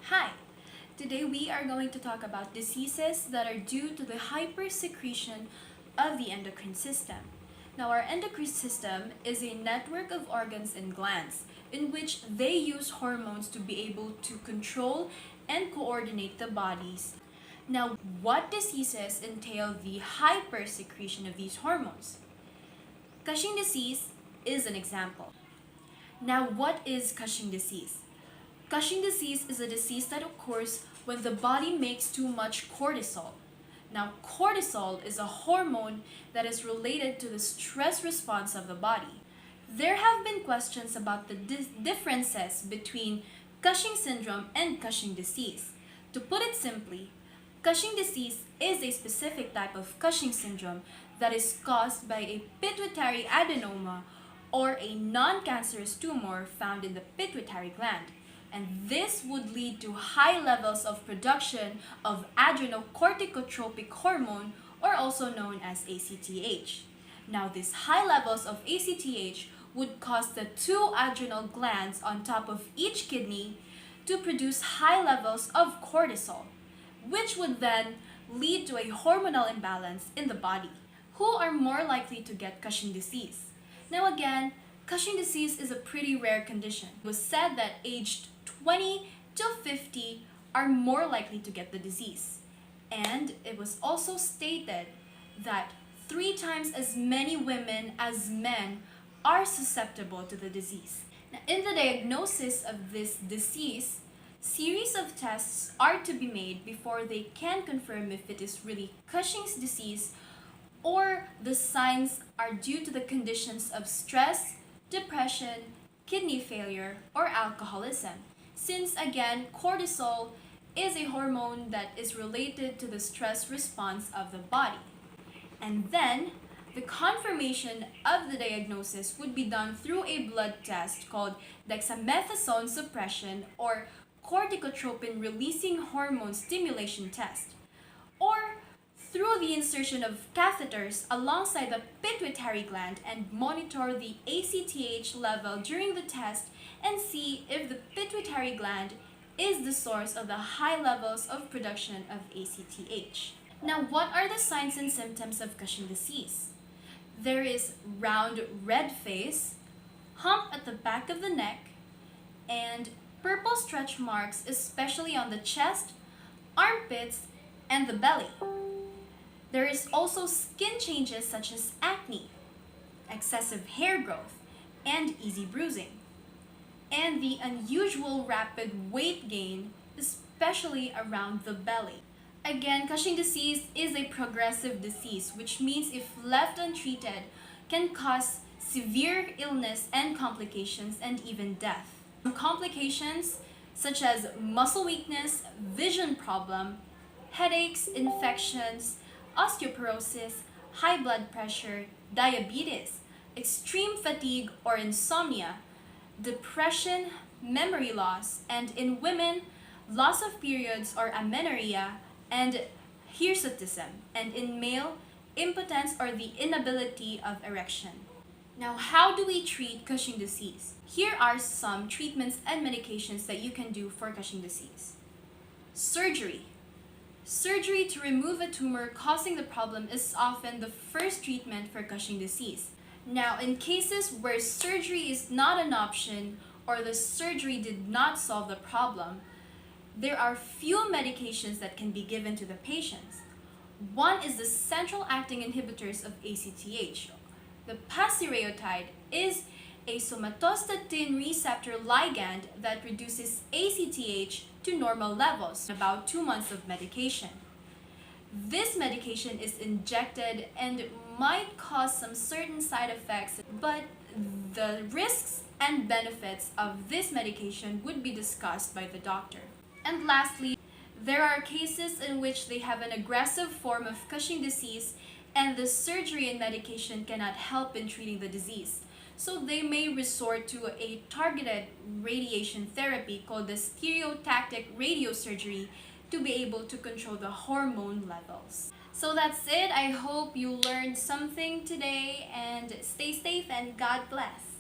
Hi! Today we are going to talk about diseases that are due to the hypersecretion of the endocrine system. Now, our endocrine system is a network of organs and glands in which they use hormones to be able to control and coordinate the bodies. Now, what diseases entail the hypersecretion of these hormones? Cushing disease is an example. Now, what is Cushing disease? Cushing disease is a disease that occurs when the body makes too much cortisol. Now, cortisol is a hormone that is related to the stress response of the body. There have been questions about the differences between Cushing syndrome and Cushing disease. To put it simply, Cushing disease is a specific type of Cushing syndrome that is caused by a pituitary adenoma or a non-cancerous tumor found in the pituitary gland. And this would lead to high levels of production of adrenocorticotropic hormone, or also known as ACTH. Now, these high levels of ACTH would cause the two adrenal glands on top of each kidney to produce high levels of cortisol, which would then lead to a hormonal imbalance in the body. Who are more likely to get Cushing disease? Now again, Cushing disease is a pretty rare condition. It was said that aged 20 to 50 are more likely to get the disease. And it was also stated that 3 times as many women as men are susceptible to the disease. Now, in the diagnosis of this disease, series of tests are to be made before they can confirm if it is really Cushing's disease or the signs are due to the conditions of stress, depression, kidney failure, or alcoholism. Since again, cortisol is a hormone that is related to the stress response of the body. And then, the confirmation of the diagnosis would be done through a blood test called dexamethasone suppression or corticotropin releasing hormone stimulation test, or through the insertion of catheters alongside the pituitary gland and monitor the ACTH level during the test and see if the pituitary gland is the source of the high levels of production of ACTH. Now, what are the signs and symptoms of Cushing disease? There is round red face, hump at the back of the neck, and purple stretch marks, especially on the chest, armpits, and the belly. There is also skin changes such as acne, excessive hair growth, and easy bruising. And the unusual rapid weight gain, especially around the belly. Again, Cushing disease is a progressive disease, which means if left untreated, can cause severe illness and complications and even death. Complications such as muscle weakness, vision problem, headaches, infections, osteoporosis, high blood pressure, diabetes, extreme fatigue or insomnia, depression, memory loss, and in women, loss of periods or amenorrhea and hirsutism, and in male, impotence or the inability of erection. Now, how do we treat Cushing disease? Here are some treatments and medications that you can do for Cushing disease. Surgery. Surgery to remove a tumor causing the problem is often the first treatment for Cushing disease. Now, in cases where surgery is not an option or the surgery did not solve the problem, there are few medications that can be given to the patients. One is the central acting inhibitors of ACTH. The pasireotide is a somatostatin receptor ligand that reduces ACTH to normal levels in about 2 months of medication. This medication is injected and might cause some certain side effects, but the risks and benefits of this medication would be discussed by the doctor. And lastly, there are cases in which they have an aggressive form of Cushing disease and the surgery and medication cannot help in treating the disease. So they may resort to a targeted radiation therapy called the stereotactic radiosurgery to be able to control the hormone levels. So that's it. I hope you learned something today and stay safe and God bless.